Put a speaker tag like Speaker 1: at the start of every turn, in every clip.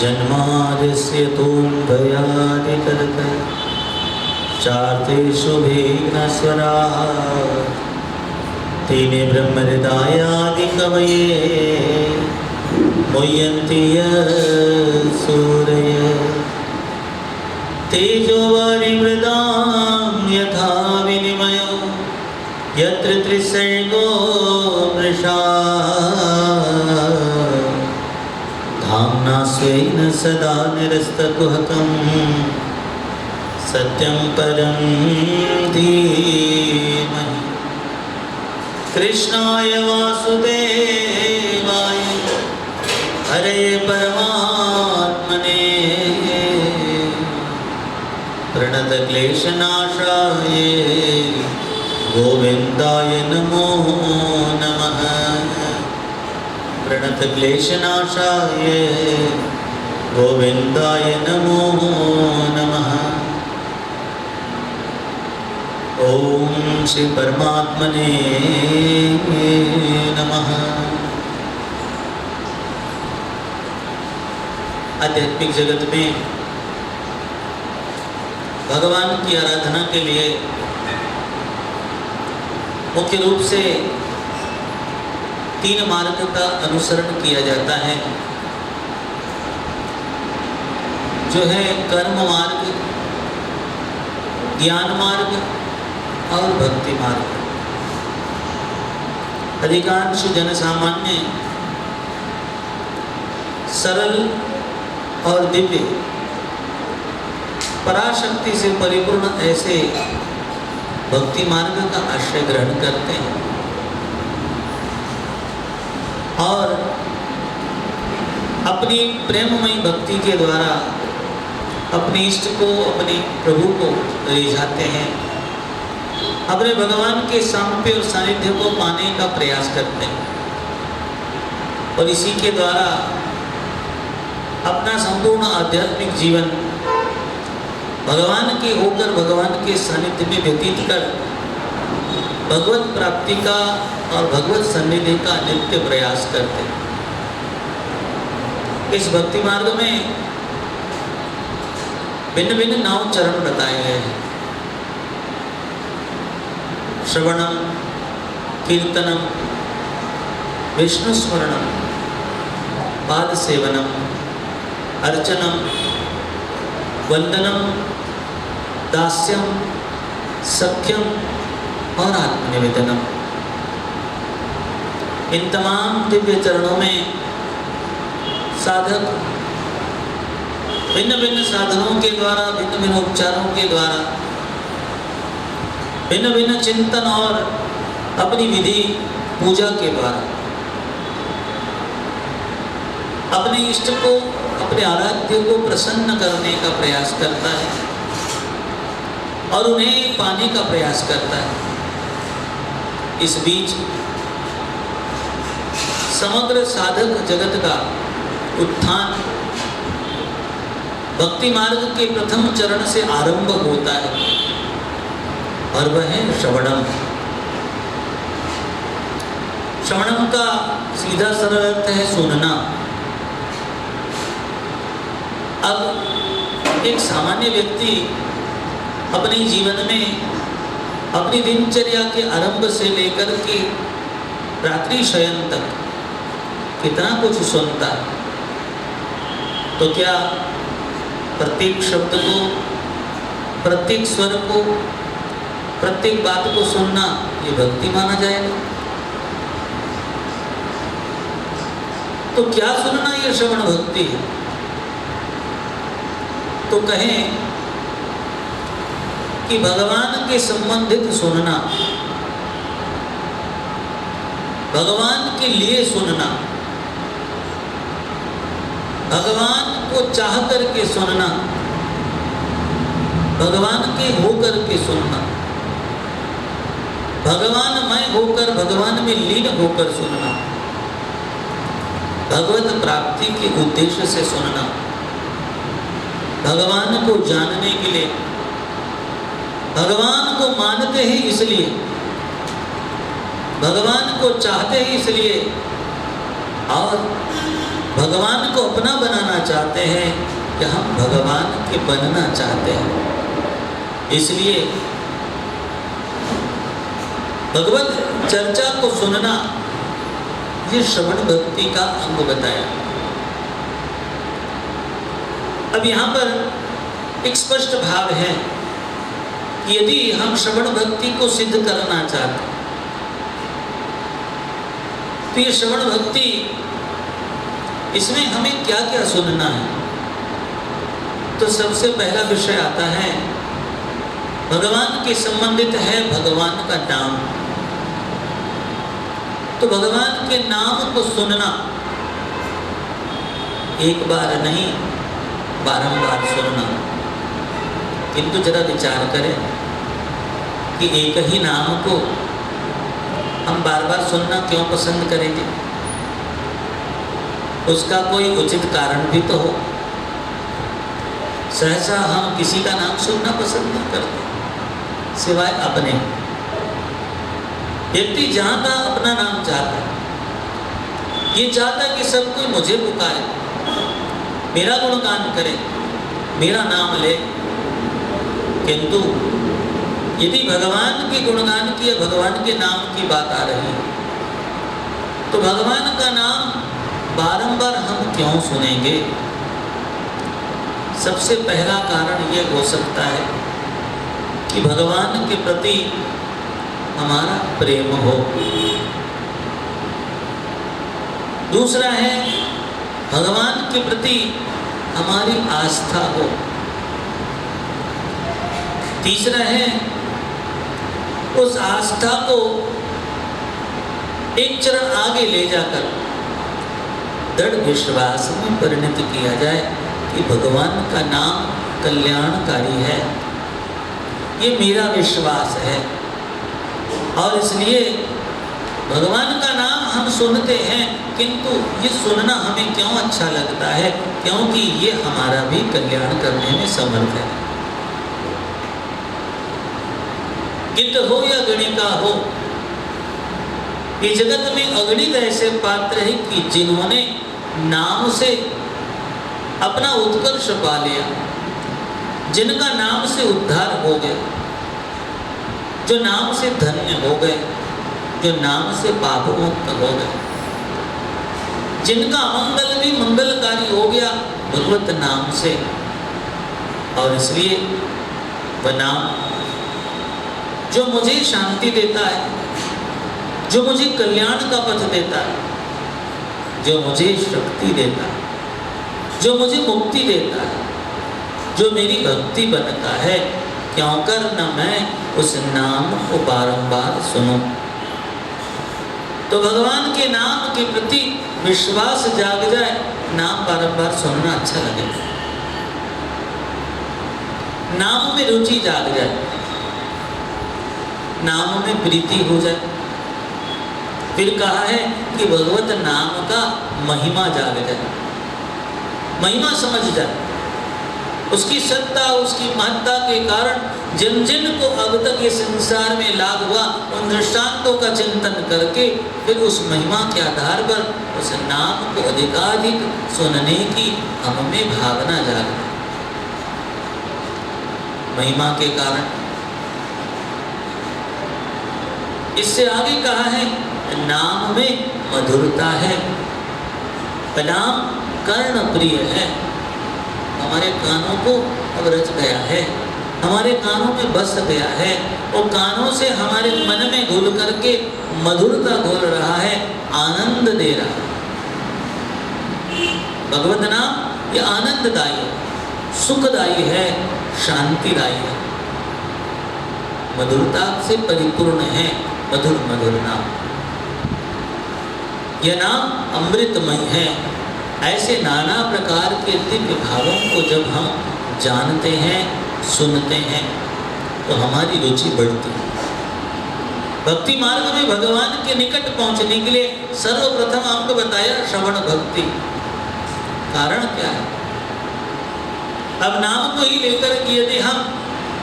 Speaker 1: जन्माद्यस्य तोऽन्वयादितरतश्चार्थेषु विघ्नस्वराः तेने ब्रह्महृदायादिकवये मुह्यन्ति सूरयः तेजोवारिमृदां यथा विनिमयो यत्र त्रिसर्गो मृषा धाम्ना स्वेन सदा निरस्तकुहकं सत्यं परं धीमहि कृष्णाय वासुदेवाय हरे परमात्मने प्रणतक्लेशनाशाय गोविन्दाय नमो नमः। प्रणतक्लेशनाशाय गोविन्दाय नमो नमः। ओम श्री परमात्मने नमः। आध्यात्मिक जगत में भगवान की आराधना के लिए मुख्य रूप से 3 मार्ग का अनुसरण किया जाता है, जो है कर्म मार्ग, ज्ञान मार्ग और भक्ति मार्ग। अधिकांश जनसामान्य सरल और दिव्य पराशक्ति से परिपूर्ण ऐसे भक्ति मार्ग का आश्रय ग्रहण करते हैं और अपनी प्रेममयी भक्ति के द्वारा अपने इष्ट को, अपने प्रभु को रिझाते हैं, अपने भगवान के सामीप्य और सानिध्य को पाने का प्रयास करते हैं और इसी के द्वारा अपना संपूर्ण आध्यात्मिक जीवन भगवान के होकर भगवान के सानिध्य में व्यतीत कर भगवत प्राप्ति का और भगवत सन्निधि का नित्य प्रयास करते हैं। इस भक्ति मार्ग में भिन्न भिन्न 9 चरण बताए गए हैं। श्रवणम, कीर्तनम, विष्णु स्मरणम, पाद सेवनम, अर्चनम, वंदनम, दास्यम, सख्यम और आत्मनिवेदनम। इन तमाम दिव्य चरणों में साधक भिन्न भिन्न साधनों के द्वारा, भिन्न भिन्न उपचारों के द्वारा, भिन्न भिन्न चिंतन और अपनी विधि पूजा के द्वारा अपने इष्ट को, अपने आराध्य को प्रसन्न करने का प्रयास करता है और उन्हें पाने का प्रयास करता है। इस बीच समग्र साधक जगत का उत्थान भक्ति मार्ग के प्रथम चरण से आरंभ होता है और वह है श्रवणम। श्रवणम का सीधा सरल अर्थ है सुनना। अब एक सामान्य व्यक्ति अपने जीवन में अपनी दिनचर्या के आरंभ से लेकर के रात्रि शयन तक कितना कुछ सुनता है, तो क्या प्रत्येक शब्द को, प्रत्येक स्वर को, प्रत्येक बात को सुनना ये भक्ति माना जाएगा? तो क्या सुनना ये श्रवण भक्ति है? तो कहें कि भगवान के संबंधित सुनना, भगवान के लिए सुनना, भगवान को चाह करके सुनना, भगवान के होकर के सुनना, भगवानमय होकर भगवान में लीन होकर सुनना, भगवत प्राप्ति के उद्देश्य से सुनना, भगवान को जानने के लिए, भगवान को मानते ही इसलिए, भगवान को चाहते ही इसलिए और भगवान को अपना बनाना चाहते हैं या हम भगवान के बनना चाहते हैं। इसलिए भगवत चर्चा को सुनना ये श्रवण भक्ति का अंग बताया। अब यहाँ पर एक स्पष्ट भाव है कि यदि हम श्रवण भक्ति को सिद्ध करना चाहते हैं तो ये श्रवण भक्ति, इसमें हमें क्या क्या सुनना है। तो सबसे पहला विषय आता है भगवान के संबंधित है भगवान का नाम। तो भगवान के नाम को सुनना, एक बार नहीं बारंबार सुनना। किंतु जरा विचार करें कि एक ही नाम को हम बार बार सुनना क्यों पसंद करेंगे? उसका कोई उचित कारण भी तो हो। सहसा हम किसी का नाम सुनना पसंद नहीं करते सिवाय अपने। व्यक्ति जहां का अपना नाम चाहता है, ये चाहता है कि सब कोई मुझे पुकारे, मेरा गुणगान करे, मेरा नाम ले। किंतु यदि भगवान के गुणगान की या भगवान के नाम की बात आ रही है तो भगवान का नाम बारंबार हम क्यों सुनेंगे? सबसे पहला कारण ये हो सकता है कि भगवान के प्रति हमारा प्रेम हो। दूसरा है भगवान के प्रति हमारी आस्था हो। तीसरा है उस आस्था को एक चरण आगे ले जाकर दृढ़ विश्वास में परिणत किया जाए कि भगवान का नाम कल्याणकारी है। ये मेरा विश्वास है और इसलिए भगवान का नाम हम सुनते हैं, किंतु ये सुनना हमें क्यों अच्छा लगता है? क्योंकि ये हमारा भी कल्याण करने में समर्थ है। गिद्ध हो या गणिका हो, ये जगत में अगणित ऐसे पात्र हैं कि जिन्होंने नाम से अपना उत्कर्ष पा लिया, जिनका नाम से उद्धार हो गया, जो नाम से धन्य हो गए, जो नाम से पाप मुक्त हो गए, जिनका मंगल भी मंगलकारी हो गया भगवत नाम से। और इसलिए वह नाम जो मुझे शांति देता है, जो मुझे कल्याण का पथ देता है, जो मुझे शक्ति देता है, जो मुझे मुक्ति देता है, जो मेरी भक्ति बनता है, क्यों कर न मैं उस नाम को बारंबार सुनूं। तो भगवान के नाम के प्रति विश्वास जाग जाए, नाम बारंबार सुनना अच्छा लगे, नाम में रुचि जाग जाए, नाम में प्रीति हो जाए। फिर कहा है कि भगवत नाम का महिमा जाग जाए, महिमा समझ जाए, उसकी सत्ता, उसकी महत्ता के कारण जिन जिन को अब तक ये संसार में लाभ हुआ, उन दृष्टांतों का चिंतन करके फिर उस महिमा के आधार पर उस नाम को अधिकाधिक सुनने की हमें भावना जागे। महिमा के कारण इससे आगे कहा है नाम में मधुरता है, नाम कर्ण प्रिय है। हमारे कानों को अब रच गया है, हमारे कानों में बस गया है, और कानों से हमारे मन में घुल करके मधुरता घोल रहा है, आनंद दे रहा है। भगवत नाम ये आनंददायी है, सुखदायी है, शांतिदायी है, मधुरता से परिपूर्ण है। मधुर मधुर नाम, यह नाम अमृतमय है। ऐसे नाना प्रकार के दिव्य भावों को जब हम जानते हैं, सुनते हैं, तो हमारी रुचि बढ़ती है। भक्ति मार्ग में भगवान के निकट पहुंचने के लिए सर्वप्रथम आपको बताया श्रवण भक्ति। कारण क्या है? अब नाम को ही लेकर कि यदि हम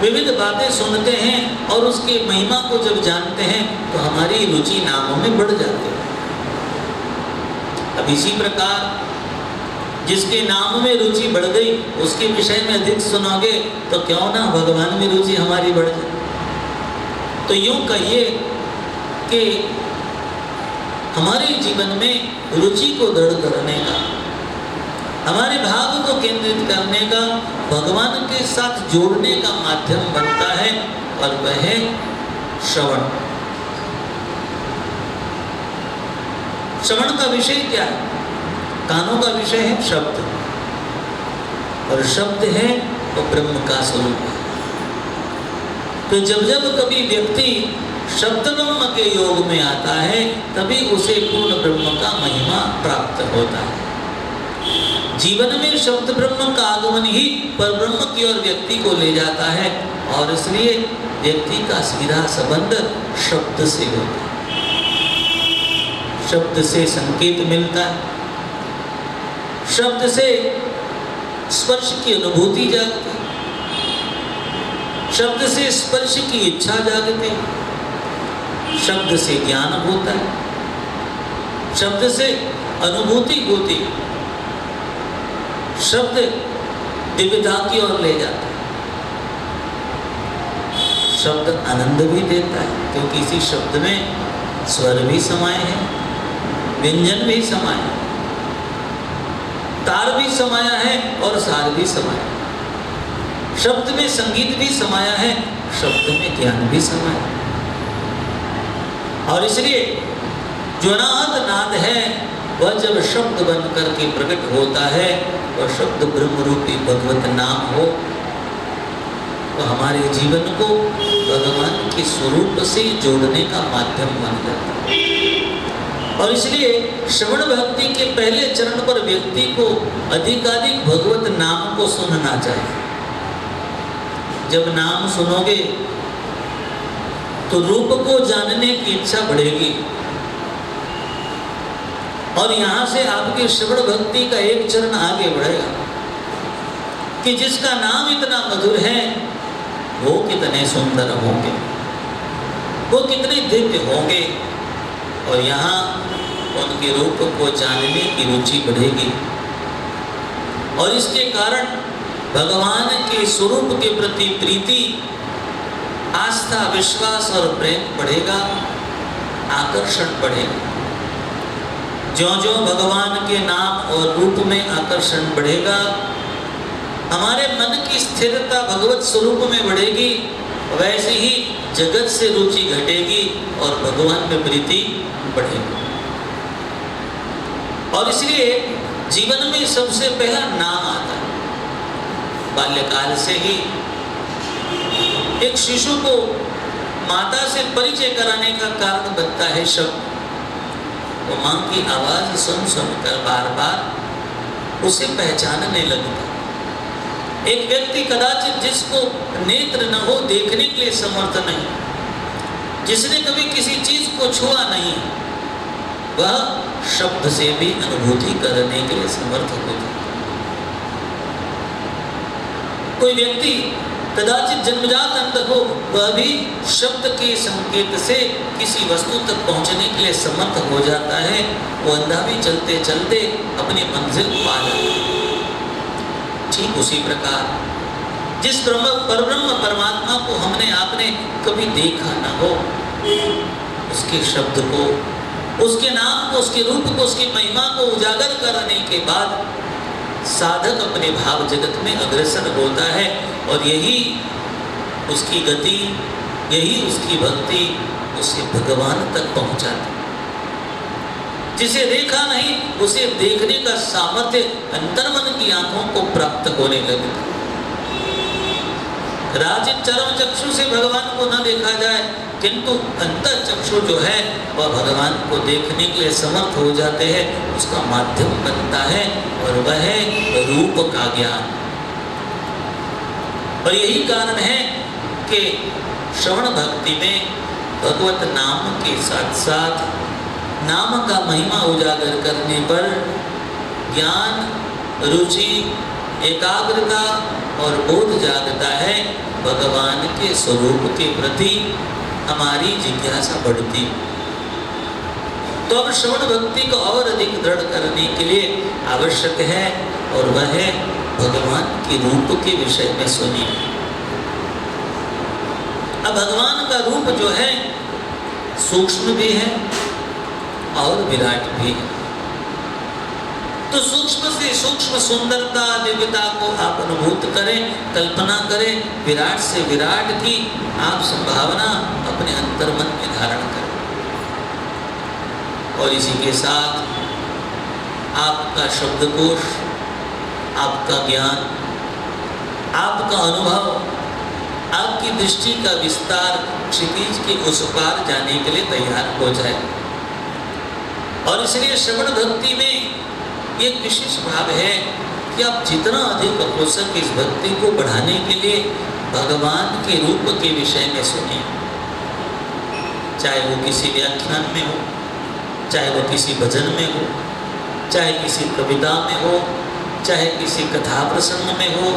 Speaker 1: विविध बातें सुनते हैं और उसके महिमा को जब जानते हैं तो हमारी रुचि नामों में बढ़ जाती है। अब इसी प्रकार जिसके नाम में रुचि बढ़ गई, उसके विषय में अधिक सुनोगे तो क्यों ना भगवान में रुचि हमारी बढ़ जाए। तो यूं कहिए कि हमारे जीवन में रुचि को दृढ़ करने का, हमारे भाव को केंद्रित करने का, भगवान के साथ जोड़ने का माध्यम बनता है, और वह है श्रवण। श्रवण का विषय क्या है? कानों का विषय है शब्द, और शब्द है वो ब्रह्म का स्वरूप है। तो जब जब कभी व्यक्ति शब्द ब्रह्म के योग में आता है, तभी उसे पूर्ण ब्रह्म का महिमा प्राप्त होता है। जीवन में शब्द ब्रह्म का आगमन ही पर ब्रह्म की ओर व्यक्ति को ले जाता है, और इसलिए व्यक्ति का सीधा संबंध शब्द से होता है। शब्द से संकेत मिलता है, शब्द से स्पर्श की अनुभूति जागती, शब्द से स्पर्श की इच्छा जागती, शब्द से ज्ञान होता है, शब्द से अनुभूति होती, शब्द दिव्यता की ओर ले जाता है, शब्द आनंद भी देता है, क्योंकि इसी शब्द में स्वर भी समाये हैं, व्यंजन भी समाये हैं, तार भी समाया है और सार भी समाया है। शब्द में संगीत भी समाया है, शब्द में ज्ञान भी समाया है। और इसलिए जो अनाहत नाद है वह जब शब्द बन करके प्रकट होता है, वह शब्द ब्रह्म रूपी भगवत नाम हो, तो हमारे जीवन को भगवान के स्वरूप से जोड़ने का माध्यम बन जाता है। और इसलिए श्रवण भक्ति के पहले चरण पर व्यक्ति को अधिकाधिक भगवत नाम को सुनना चाहिए। जब नाम सुनोगे तो रूप को जानने की इच्छा बढ़ेगी, और यहां से आपके श्रवण भक्ति का एक चरण आगे बढ़ेगा कि जिसका नाम इतना मधुर है वो कितने सुंदर होंगे, वो कितने दिव्य होंगे, और यहाँ उनके रूप को जानने की रुचि बढ़ेगी, और इसके कारण भगवान के स्वरूप के प्रति प्रीति, आस्था, विश्वास और प्रेम बढ़ेगा, आकर्षण बढ़ेगा। ज्यों-ज्यों भगवान के नाम और रूप में आकर्षण बढ़ेगा, हमारे मन की स्थिरता भगवत स्वरूप में बढ़ेगी, वैसे ही जगत से रुचि घटेगी और भगवान में प्रीति बढ़ेगी। और इसलिए जीवन में सबसे पहला नाम आता है। बाल्यकाल से ही एक शिशु को माता से परिचय कराने का कारण बनता है शब्द। वो मां की आवाज सुन सुनकर बार बार उसे पहचानने लगता है। एक व्यक्ति कदाचित जिसको नेत्र न हो, देखने के लिए समर्थ नहीं, जिसने कभी किसी चीज को छुआ नहीं, वह शब्द से भी अनुभूति करने के लिए समर्थ होता है। कोई व्यक्ति कदाचित जन्मजात अंध हो, वह भी शब्द के संकेत से किसी वस्तु तक पहुंचने के लिए समर्थ हो जाता है। वो अंधा भी चलते चलते अपनी मंजिल पा जाता है। ठीक उसी प्रकार जिस परब्रह्म परमात्मा को हमने आपने कभी देखा ना हो, उसके शब्द को, उसके नाम को, उसके रूप को, उसकी महिमा को उजागर करने के बाद साधक अपने भाव जगत में अग्रसर होता है, और यही उसकी गति, यही उसकी भक्ति उसे भगवान तक पहुंचाती। जिसे देखा नहीं, उसे देखने का सामर्थ्य अंतर्मन की आंखों को प्राप्त होने लगता। राजित चरम चक्षु से भगवान को न देखा जाए, किंतु अंतर चक्षु जो है वह भगवान को देखने के लिए समर्थ हो जाते हैं, उसका माध्यम बनता है, और वह है रूप का ज्ञान। और यही कारण है कि श्रवण भक्ति में भगवत नाम के साथ साथ नाम का महिमा उजागर करने पर ज्ञान, रुचि, एकाग्रता और बोध जागता है। भगवान के स्वरूप के प्रति हमारी जिज्ञासा बढ़ती। तो अब श्रवण भक्ति को और अधिक दृढ़ करने के लिए आवश्यक है और वह है भगवान के रूप के विषय में सुनिए। अब भगवान का रूप जो है सूक्ष्म भी है और विराट भी है। तो सूक्ष्म से सूक्ष्म सुंदरता दिव्यता को आप अनुभूत करें, कल्पना करें। विराट से विराट की आप संभावना अपने अंतर्मन में धारण करें और इसी के साथ आपका शब्दकोश, आपका ज्ञान, आपका अनुभव, आपकी दृष्टि का विस्तार क्षितिज के उस पार जाने के लिए तैयार हो जाए। और इसलिए श्रवण भक्ति में एक विशेष भाव है कि आप जितना अधिक हो सके इस भक्ति को बढ़ाने के लिए भगवान के रूप के विषय में सुनिए। चाहे वो किसी व्याख्यान में हो, चाहे वो किसी भजन में हो, चाहे किसी कविता में हो, चाहे किसी कथा प्रसंग में हो,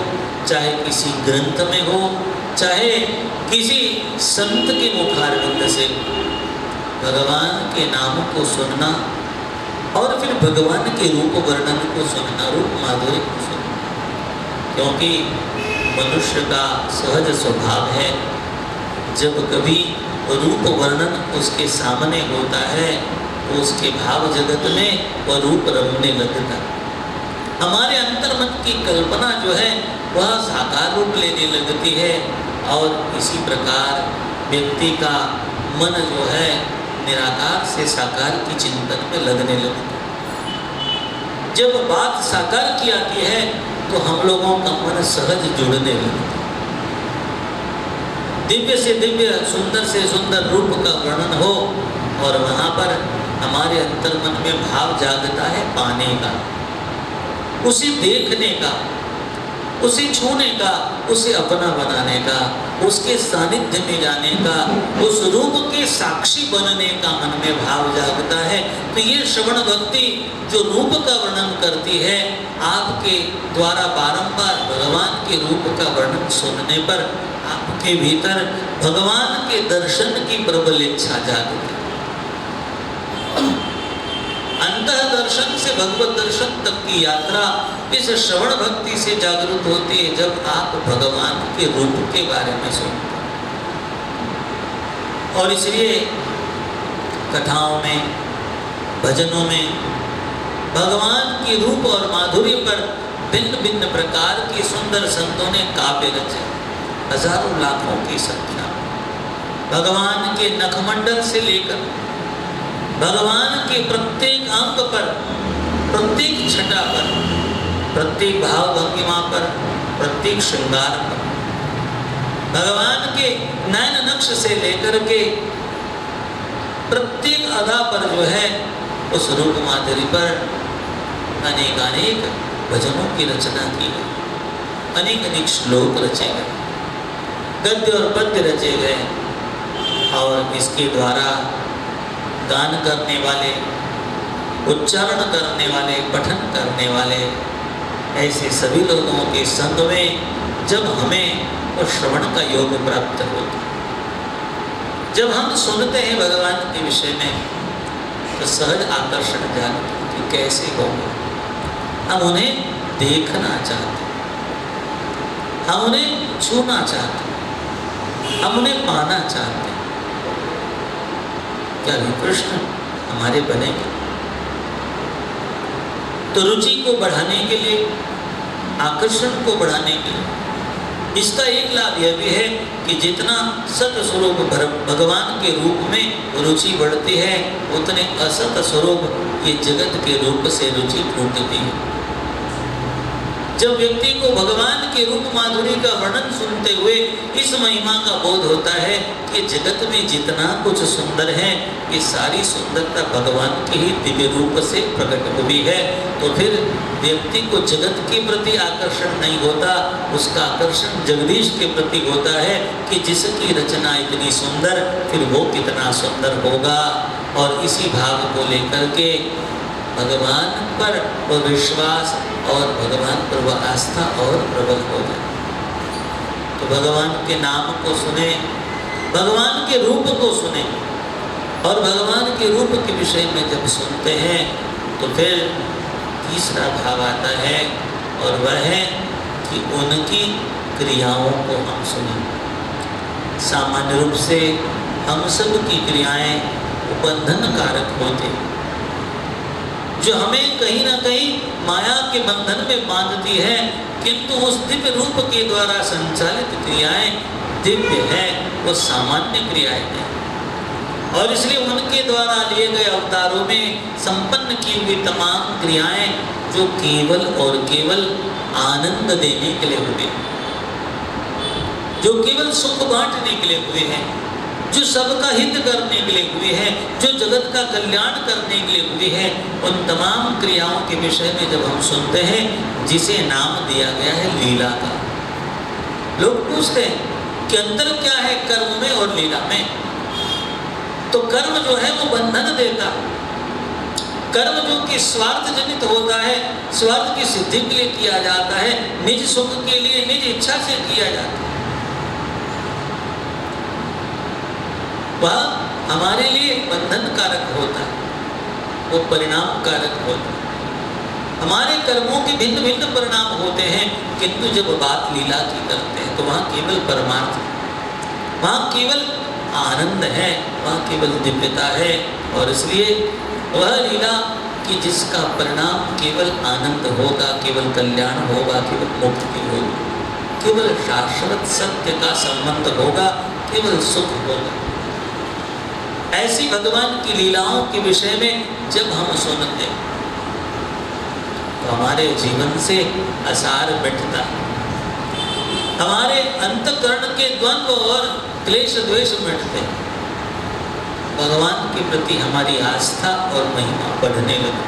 Speaker 1: चाहे किसी ग्रंथ में हो, चाहे किसी संत के मुखारविंद से भगवान के नाम को सुनना और फिर भगवान के रूप वर्णन को सुनना, रूप माधुर्य को सुनना। क्योंकि मनुष्य का सहज स्वभाव है, जब कभी रूप वर्णन उसके सामने होता है तो उसके भाव जगत में वह रूप रमने लगता। हमारे अंतर्मन की कल्पना जो है वह साकार रूप लेने लगती है और इसी प्रकार व्यक्ति का मन जो है निराकार से साकार की चिंतन में लगने लगता। जब बात साकार की आती है तो हम लोगों का मन सहज जुड़ने लगता। दिव्य से दिव्य, सुंदर से सुंदर रूप का वर्णन हो और वहाँ पर हमारे अंतर्मन में भाव जागता है पाने का, उसे देखने का, उसे छूने का, उसे अपना बनाने का, उसके सानिध्य में जाने का, उस रूप के साक्षी बनने का मन में भाव जागता है। तो ये श्रवण भक्ति जो रूप का वर्णन करती है, आपके द्वारा बारंबार भगवान के रूप का वर्णन सुनने पर आपके भीतर भगवान के दर्शन की प्रबल इच्छा जागती है। अंतः दर्शन से भगवत दर्शन तक की यात्रा इस श्रवण भक्ति से जागृत होती है जब आप भगवान के रूप के बारे में सुनते हैं। और इसलिए कथाओं में, भजनों में भगवान के रूप और माधुर्य पर भिन्न भिन्न प्रकार के सुंदर संतों ने काव्य रचे, हजारों लाखों की संख्या। भगवान के नखमंडल से लेकर भगवान के प्रत्येक अंग पर, प्रत्येक छटा पर, प्रत्येक भाव भंगिमा पर, प्रत्येक श्रृंगार पर, भगवान के नयन नक्श से लेकर के प्रत्येक अदा पर जो है उस रूप माधुरी पर अनेक अनेक भजनों की रचना की गई, अनेक अनेक श्लोक रचे गए, गद्य और पद्य रचे गए। और इसके द्वारा गान करने वाले, उच्चारण करने वाले, पठन करने वाले, ऐसे सभी लोगों के संग में जब हमें वो श्रवण का योग प्राप्त होता, जब हम सुनते हैं भगवान के विषय में तो सहज आकर्षण जागता कि कैसे होंगे। हम उन्हें देखना चाहते, हम उन्हें छूना चाहते, हम उन्हें पाना चाहते। क्या वे कृष्ण हमारे बनेंगे? तो रुचि को बढ़ाने के लिए, आकर्षण को बढ़ाने के लिए इसका एक लाभ यह भी है कि जितना सत स्वरूप भगवान के रूप में रुचि बढ़ती है उतने असत स्वरूप ये जगत के रूप से रुचि टूटती है। जब व्यक्ति को भगवान के रूप माधुरी का वर्णन सुनते हुए इस महिमा का बोध होता है कि जगत में जितना कुछ सुंदर है ये सारी सुंदरता भगवान के ही दिव्य रूप से प्रकट हुई है, तो फिर व्यक्ति को जगत के प्रति आकर्षण नहीं होता, उसका आकर्षण जगदीश के प्रति होता है कि जिसकी रचना इतनी सुंदर, फिर वो कितना सुंदर होगा। और इसी भाव को लेकर के भगवान पर वो विश्वास और भगवान पर वह आस्था और प्रबल हो जाए। तो भगवान के नाम को सुने, भगवान के रूप को सुने और भगवान के रूप के विषय में जब सुनते हैं तो फिर तीसरा भाव आता है और वह है कि उनकी क्रियाओं को हम सुनें। सामान्य रूप से हम सब की क्रियाएं बंधन कारक होते, जो हमें कहीं ना कहीं माया के बंधन में बांधती है, किंतु उस दिव्य रूप के द्वारा संचालित क्रियाएं दिव्य है, वो सामान्य क्रियाएं हैं। और इसलिए उनके द्वारा लिए गए अवतारों में संपन्न की हुई तमाम क्रियाएं जो केवल और केवल आनंद देने के लिए हुए, जो केवल सुख बांटने के लिए हुए हैं, जो सबका हित करने के लिए हुए हैं, जो जगत का कल्याण करने के लिए हुए हैं, उन तमाम क्रियाओं के विषय में जब हम सुनते हैं, जिसे नाम दिया गया है लीला का। लोग पूछते हैं कि अंतर क्या है कर्म में और लीला में? तो कर्म जो है वो बंधन देता, कर्म जो कि स्वार्थ जनित होता है, स्वार्थ की सिद्धि के लिए किया जाता है, निज सुख के लिए निज इच्छा से किया जाता है, वह हमारे लिए बंधन कारक होता है, वो परिणाम कारक होता है। हमारे कर्मों के भिन्न भिन्न परिणाम होते हैं, किंतु जब बात लीला की करते हैं तो वहाँ केवल परमार्थ है, वहाँ केवल आनंद है, वहाँ केवल दिव्यता है। और इसलिए वह लीला कि जिसका परिणाम केवल आनंद होगा, केवल कल्याण होगा, केवल मुक्ति होगी, केवल शाश्वत सत्य का संबंध होगा, केवल सुख होगा। ऐसी भगवान की लीलाओं के विषय में जब हम सुनते हैं तो हमारे जीवन से असार मिटता, हमारे अंतःकरण के द्वंद्व और क्लेश द्वेष मिटते, भगवान के प्रति हमारी आस्था और महिमा बढ़ने लगती,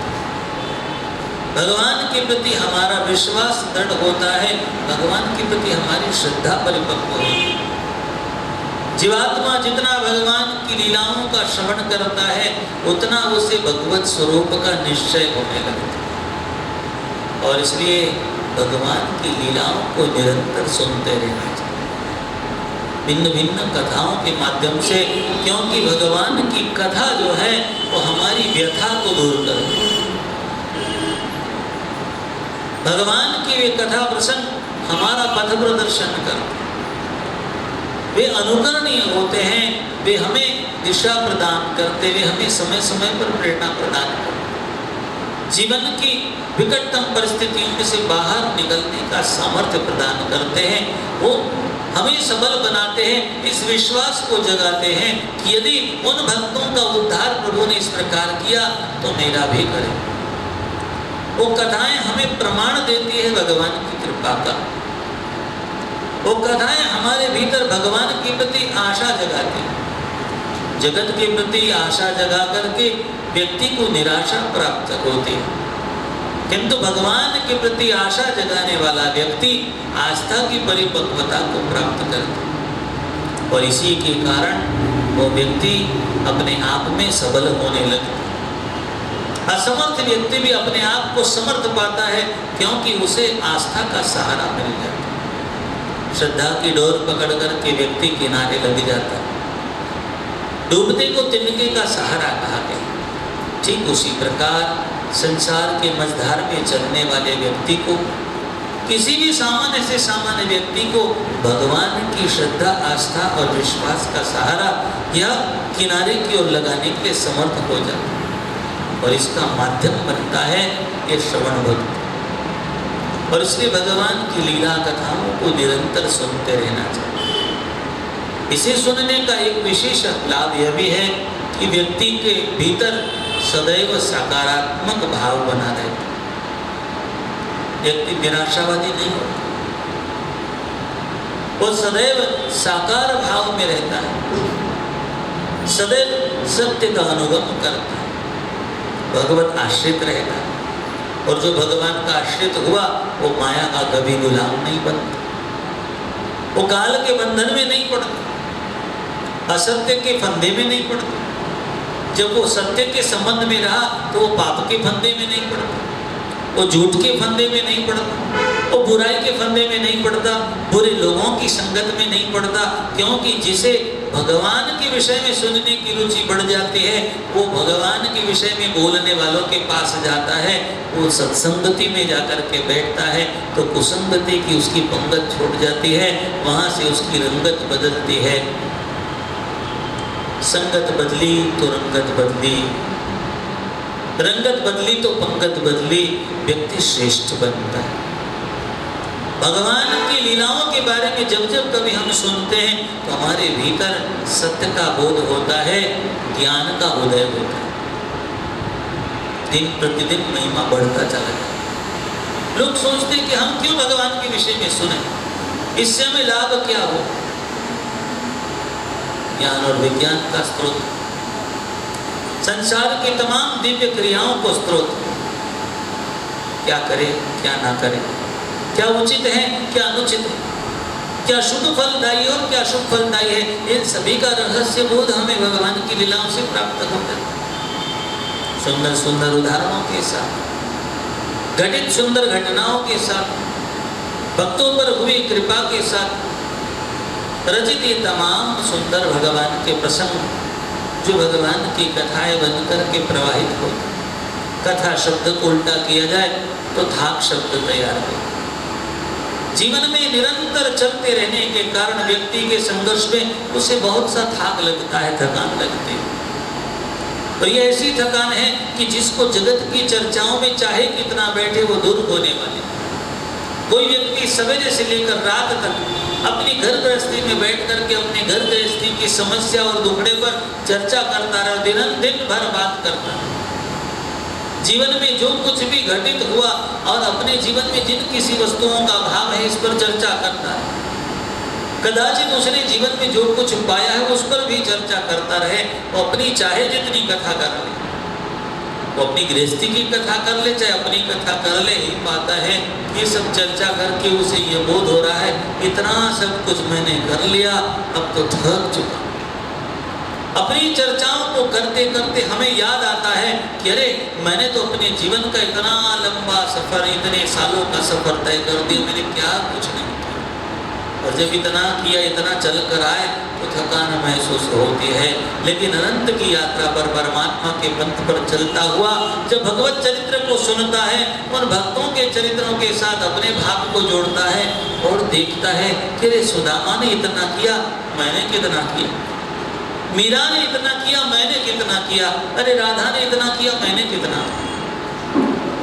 Speaker 1: भगवान के प्रति हमारा विश्वास दृढ़ होता है, भगवान के प्रति हमारी श्रद्धा परिपक्व होती है। जीवात्मा जितना भगवान की लीलाओं का श्रवण करता है, उतना उसे भगवत स्वरूप का निश्चय होने लगता है। और इसलिए भगवान की लीलाओं को निरंतर सुनते रहना चाहिए, भिन्न भिन्न कथाओं के माध्यम से, क्योंकि भगवान की कथा जो है वो हमारी व्यथा को दूर करती है। भगवान की वे कथा प्रसंग हमारा पथ प्रदर्शन करते हैं, वे अनुकरणीय होते हैं, वे हमें दिशा प्रदान करते, वे हमें समय समय पर प्रेरणा प्रदान करते, जीवन की विकटतम परिस्थितियों में से बाहर निकलने का सामर्थ्य प्रदान करते हैं। वो हमें सबल बनाते हैं, इस विश्वास को जगाते हैं कि यदि उन भक्तों का उद्धार प्रभु ने इस प्रकार किया तो मेरा भी करें। वो कथाएं हमें प्रमाण देती है भगवान की कृपा का, वो कथाएं हमारे भीतर भगवान के प्रति आशा जगाती हैं। जगत के प्रति आशा जगा करके व्यक्ति को निराशा प्राप्त होती है, किंतु भगवान के प्रति आशा जगाने वाला व्यक्ति आस्था की परिपक्वता को प्राप्त करता है, और इसी के कारण वो व्यक्ति अपने आप में सबल होने लगता है। असमर्थ व्यक्ति भी अपने आप को समर्थ पाता है, क्योंकि उसे आस्था का सहारा मिल जाता है। श्रद्धा की डोर पकड़ करके व्यक्ति किनारे लग जाता है, डूबते को तिनके का सहारा कहा गया। ठीक उसी प्रकार संसार के मझधार में चलने वाले व्यक्ति को, किसी भी सामान्य से सामान्य व्यक्ति को भगवान की श्रद्धा, आस्था और विश्वास का सहारा या किनारे की ओर लगाने के लिए समर्थ हो जाता है, और इसका माध्यम बनता है ये श्रवण भक्ति। और इसलिए भगवान की लीला कथाओं को निरंतर सुनते रहना चाहिए। इसे सुनने का एक विशेष लाभ यह भी है कि व्यक्ति के भीतर सदैव सकारात्मक भाव बना रहता है, व्यक्ति निराशावादी नहीं होता, वो सदैव साकार भाव में रहता है, सदैव सत्य का अनुभव करता है, भगवत आश्रित रहता है, और जो भगवान का आश्रित हुआ वो माया का कभी गुलाम नहीं बनता, वो काल के बंधन में नहीं पड़ता, असत्य के फंदे में नहीं पड़ता। जब वो सत्य के संबंध में रहा तो वो पाप के फंदे में नहीं पड़ता, वो झूठ के फंदे में नहीं पड़ता, वो बुराई के फंदे में नहीं पड़ता, बुरे लोगों की संगत में नहीं पड़ता, क्योंकि जिसे भगवान के विषय में सुनने की रुचि बढ़ जाती है, वो भगवान के विषय में बोलने वालों के पास जाता है, वो सत्संगति में जाकर के बैठता है तो कुसंगति की उसकी पंगत छूट जाती है, वहां से उसकी रंगत बदलती है। संगत बदली तो रंगत बदली, रंगत बदली तो पंगत बदली, व्यक्ति श्रेष्ठ बनता है। भगवान की लीलाओं के बारे में जब जब कभी हम सुनते हैं तो हमारे भीतर सत्य का बोध होता है, ज्ञान का उदय होता है, दिन प्रतिदिन महिमा बढ़ता चला जाता है। लोग सोचते हैं कि हम क्यों भगवान के विषय में सुने, इससे हमें लाभ क्या हो। ज्ञान और विज्ञान का स्रोत, संसार की तमाम दिव्य क्रियाओं को स्रोत, क्या करें क्या ना करें, क्या उचित है क्या अनुचित है, क्या शुभ फलदायी और क्या शुभ फलदायी है, इन सभी का रहस्य बोध हमें भगवान की लीलाओं से प्राप्त होता है। सुंदर सुंदर उदाहरणों के साथ, घटित सुंदर घटनाओं के साथ, भक्तों पर हुई कृपा के साथ रचित ये तमाम सुंदर भगवान के प्रसंग, जो भगवान की कथाएं बनकर के प्रवाहित होती। कथा शब्द को उल्टा किया जाए तो थाक शब्द तैयार हो। जीवन में निरंतर चलते रहने के कारण व्यक्ति के संघर्ष में उसे बहुत सा थाक लगता है, थकान लगती है। तो ये ऐसी थकान है कि जिसको जगत की चर्चाओं में चाहे कितना बैठे वो दूर होने वाले। कोई व्यक्ति सवेरे से लेकर रात तक अपनी घर गृहस्थी में बैठ करके अपने घर गृहस्थी की समस्या और दुखड़े पर चर्चा करता रहा, दिन भर बात करता रहा। जीवन में जो कुछ भी घटित हुआ और अपने जीवन में जिन किसी वस्तुओं का अभाव है इस पर चर्चा करता है। कदाचित उसने जीवन में जो कुछ पाया है उस पर भी चर्चा करता रहे। वो अपनी चाहे जितनी कथा कर ले, वो अपनी गृहस्थी की कथा कर ले चाहे अपनी कथा कर ले, ही पाता है ये सब चर्चा करके उसे ये बोध हो रहा है इतना सब कुछ मैंने कर लिया, अब तो थक चुका। अपनी चर्चाओं को करते करते हमें याद आता है कि अरे मैंने तो अपने जीवन का इतना लंबा सफर, इतने सालों का सफर तय कर दिया, मैंने क्या कुछ नहीं किया। और जब इतना किया, इतना चल कर आए तो थकान महसूस होती है। लेकिन अनंत की यात्रा पर परमात्मा के पंथ पर चलता हुआ जब भगवत चरित्र को सुनता है, उन भक्तों के चरित्रों के साथ अपने भाव को जोड़ता है और देखता है कि अरे सुदामा ने इतना किया, मैंने कितना किया, मीरा ने इतना किया, मैंने कितना किया, अरे राधा ने इतना किया, मैंने कितना,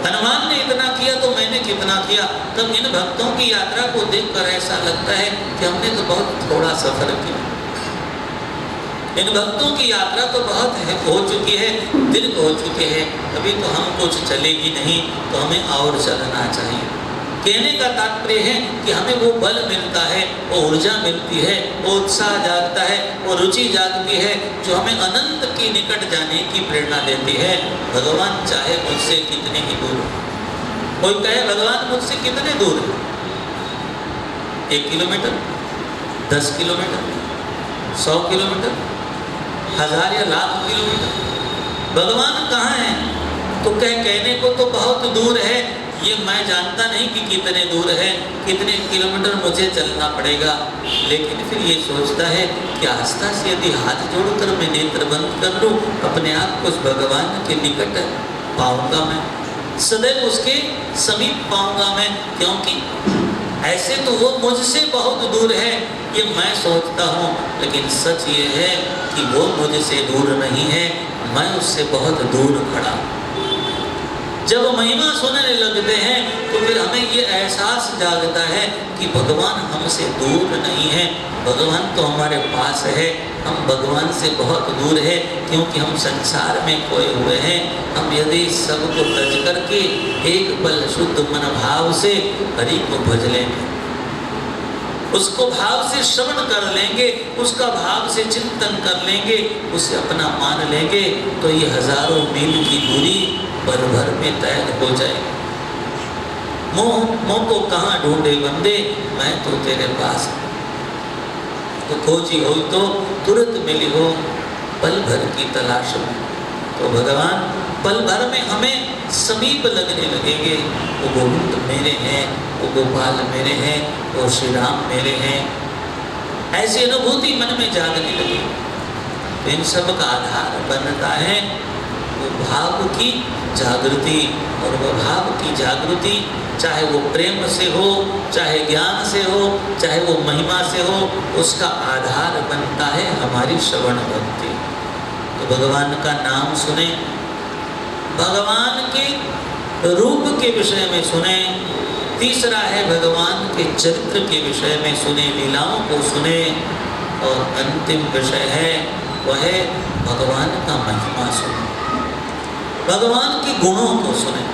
Speaker 1: हनुमान ने इतना किया तो मैंने कितना किया। तब इन भक्तों की यात्रा को देखकर ऐसा लगता है कि हमने तो बहुत थोड़ा सफर किया। इन भक्तों की यात्रा तो बहुत हो चुकी है, दीर्घ हो चुकी है, अभी तो हम कुछ चलेगी नहीं, तो हमें और चलना चाहिए। कहने का तात्पर्य है कि हमें वो बल मिलता है, वो ऊर्जा मिलती है, वो उत्साह जागता है, वो रुचि जागती है जो हमें अनंत के निकट जाने की प्रेरणा देती है। भगवान चाहे मुझसे कितने ही दूर हो, कोई कहे भगवान मुझसे कितने दूर है, 1 किलोमीटर, 10 किलोमीटर, 100 किलोमीटर, 1000 या लाख किलोमीटर, भगवान कहाँ है? तो कहने को तो बहुत दूर है, ये मैं जानता नहीं कि कितने दूर है, कितने किलोमीटर मुझे चलना पड़ेगा, लेकिन फिर ये सोचता है कि आस्था से यदि हाथ जोड़कर मैं नेत्र बंद कर लूँ, अपने आप को उस भगवान के निकट पाऊंगा, मैं सदैव उसके समीप पाऊंगा मैं, क्योंकि ऐसे तो वो मुझसे बहुत दूर है ये मैं सोचता हूँ, लेकिन सच ये है कि वो मुझसे दूर नहीं है, मैं उससे बहुत दूर खड़ा। जब महिमा सुनने लगते हैं तो फिर हमें ये एहसास जागता है कि भगवान हमसे दूर नहीं है, भगवान तो हमारे पास है, हम भगवान से बहुत दूर है, क्योंकि हम संसार में खोए हुए हैं। हम यदि सबको तज करके एक पल शुद्ध मन भाव से हरि को भज लेंगे, उसको भाव से श्रवण कर लेंगे, उसका भाव से चिंतन कर लेंगे, उसे अपना मान लेंगे, तो ये हजारों मील की दूरी पल भर में तय हो जाएगी। मोह को कहाँ ढूंढे बंदे, मैं तो तेरे पास, तो खोजी हो तो तुरंत मिली हो पल भर की तलाश में। तो भगवान पल भर में हमें समीप लगने लगेंगे। वो गोविंद मेरे हैं, वो गोपाल मेरे हैं, वो श्री राम मेरे हैं, ऐसी अनुभूति मन में जागने लगी। तो इन सब का आधार बनता है वो भाव की जागृति, और वो भाव की जागृति चाहे वो प्रेम से हो, चाहे ज्ञान से हो, चाहे वो महिमा से हो, उसका आधार बनता है हमारी श्रवण भक्ति। तो भगवान का नाम सुने, भगवान के रूप के विषय में सुने, तीसरा है भगवान के चरित्र के विषय में सुने, लीलाओं को सुने, और अंतिम विषय है वह है भगवान का महिमा सुने, भगवान के गुणों को सुने,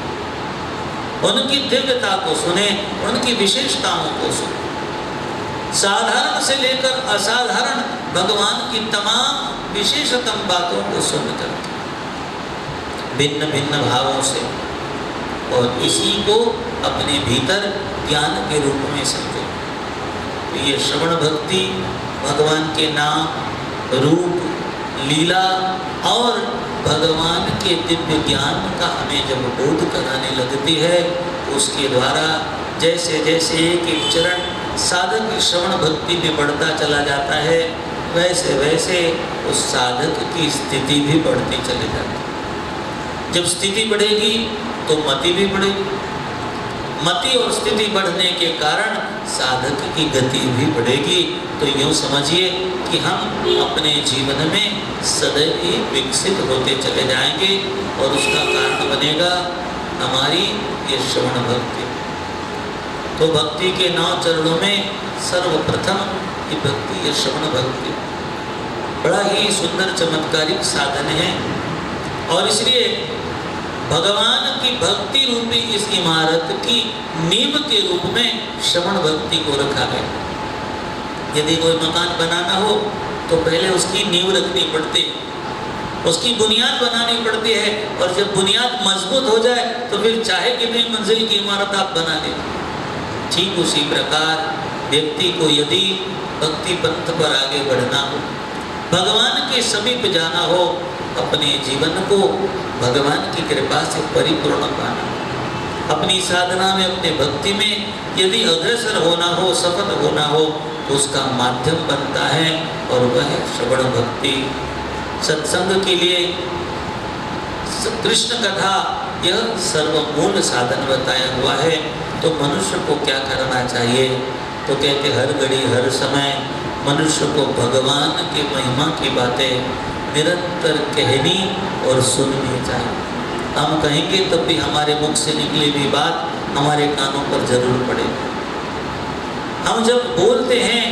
Speaker 1: उनकी दिव्यता को सुने, उनकी विशेषताओं को सुने। साधारण से लेकर असाधारण भगवान की तमाम विशेषतम बातों को सुनकर भिन्न भिन्न भावों से, और इसी को अपने भीतर ज्ञान के रूप में समझो। ये श्रवण भक्ति भगवान के नाम, रूप, लीला और भगवान के दिव्य ज्ञान का हमें जब बोध कराने लगती है, उसके द्वारा जैसे जैसे एक एक चरण साधक की श्रवण भक्ति में बढ़ता चला जाता है, वैसे वैसे उस साधक की स्थिति भी बढ़ती चली जाती है। जब स्थिति बढ़ेगी तो मति भी बढ़ेगी, मति और स्थिति बढ़ने के कारण साधक की गति भी बढ़ेगी। तो यूँ समझिए कि हम अपने जीवन में सदैव ही विकसित होते चले जाएंगे, और उसका कारण बनेगा हमारी ये श्रवण भक्ति। तो भक्ति के 9 चरणों में सर्वप्रथम ये भक्ति, ये श्रवण भक्ति बड़ा ही सुंदर चमत्कारिक साधन है, और इसलिए भगवान की भक्ति रूपी इस इमारत की नींव के रूप में श्रवण भक्ति को रखा गया। यदि कोई मकान बनाना हो तो पहले उसकी नींव रखनी पड़ती है, उसकी बुनियाद बनानी पड़ती है, और जब बुनियाद मजबूत हो जाए तो फिर चाहे कितनी मंजिल की इमारत आप बना दें। ठीक उसी प्रकार व्यक्ति को यदि भक्ति पंथ पर आगे बढ़ना हो, भगवान के समीप जाना हो, अपने जीवन को भगवान की कृपा से परिपूर्ण पाना, अपनी साधना में, अपने भक्ति में यदि अग्रसर होना हो, सफल होना हो, तो उसका माध्यम बनता है, और वह है श्रवण भक्ति। सत्संग के लिए कृष्ण कथा यह सर्वमूल साधन बताया हुआ है। तो मनुष्य को क्या करना चाहिए? तो कहते हर घड़ी हर समय मनुष्य को भगवान के महिमा की बातें निरंतर कहनी और सुननी चाहिए। हम कहेंगे तब भी हमारे मुख से निकली हुई बात हमारे कानों पर जरूर पड़ेगी। हम जब बोलते हैं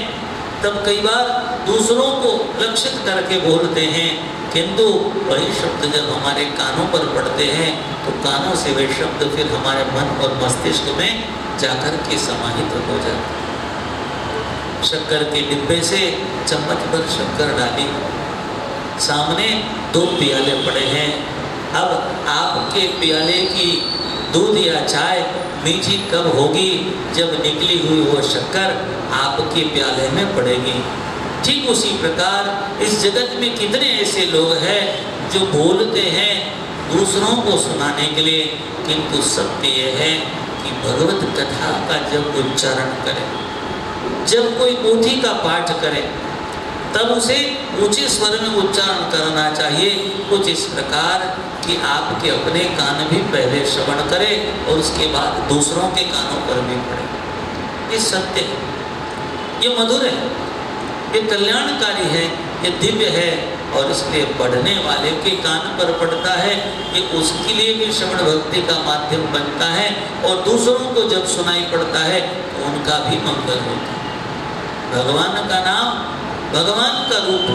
Speaker 1: तब कई बार दूसरों को लक्षित करके बोलते हैं, किंतु वही शब्द जब हमारे कानों पर पड़ते हैं तो कानों से वे शब्द फिर हमारे मन और मस्तिष्क में जाकर के समाहित हो जाते हैं। शक्कर के डिब्बे से चम्मच भर शक्कर डाली, सामने 2 प्याले पड़े हैं। अब आपके प्याले की दूध या चाय मीठी कब होगी? जब निकली हुई वो शक्कर आपके प्याले में पड़ेगी। ठीक उसी प्रकार इस जगत में कितने ऐसे लोग हैं जो बोलते हैं दूसरों को सुनाने के लिए, किंतु सत्य यह है कि भगवत कथा का जब उच्चारण करें, जब कोई पोथी का पाठ करे, तब उसे ऊंचे स्वर में उच्चारण करना चाहिए। कुछ इस प्रकार कि आपके अपने कान भी पहले श्रवण करें और उसके बाद दूसरों के कानों पर भी पड़े। ये सत्य है, ये मधुर है, ये कल्याणकारी है, ये दिव्य है, और इसलिए पढ़ने वाले के कान पर पड़ता है, ये उसके लिए भी श्रवण भक्ति का माध्यम बनता है, और दूसरों को जब सुनाई पड़ता है तो उनका भी मंगल होता है। भगवान का नाम, भगवान का रूप,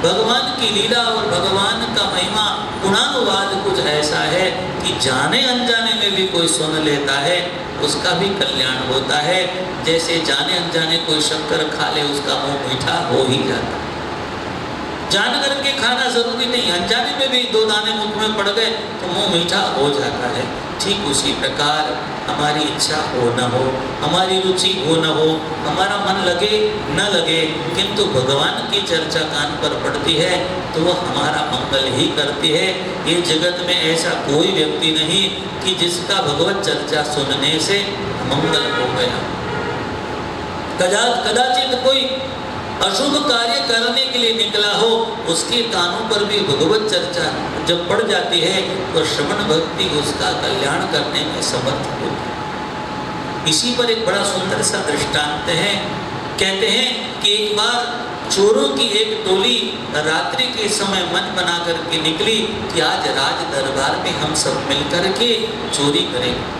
Speaker 1: भगवान की लीला और भगवान का महिमा गुणानुवाद कुछ ऐसा है कि जाने अनजाने में भी कोई सुन लेता है, उसका भी कल्याण होता है। जैसे जाने अनजाने कोई शक्कर खा ले, उसका मुंह मीठा हो ही जाता है। जान करके खाना जरूरी नहीं, अनजाने में भी 2 दाने मुख में पड़ गए तो मुंह मीठा हो जाता है। ठीक उसी प्रकार हमारी इच्छा हो न हो, हमारी रुचि हो न हो, हमारा मन लगे न लगे, किंतु भगवान की चर्चा कान पर पड़ती है तो वह हमारा मंगल ही करती है। ये जगत में ऐसा कोई व्यक्ति नहीं कि जिसका भगवत चर्चा सुनने से मंगल हो गया। कदाचित कोई अशुभ कार्य करने के लिए निकला हो, उसके कानों पर भी भगवत चर्चा जब पड़ जाती है तो श्रवण भक्ति उसका कल्याण करने में समर्थ होती। इसी पर एक बड़ा सुंदर सा दृष्टांत है। कहते हैं कि एक बार चोरों की एक टोली रात्रि के समय मन बना करके निकली कि आज राज दरबार में हम सब मिलकर के चोरी करेंगे।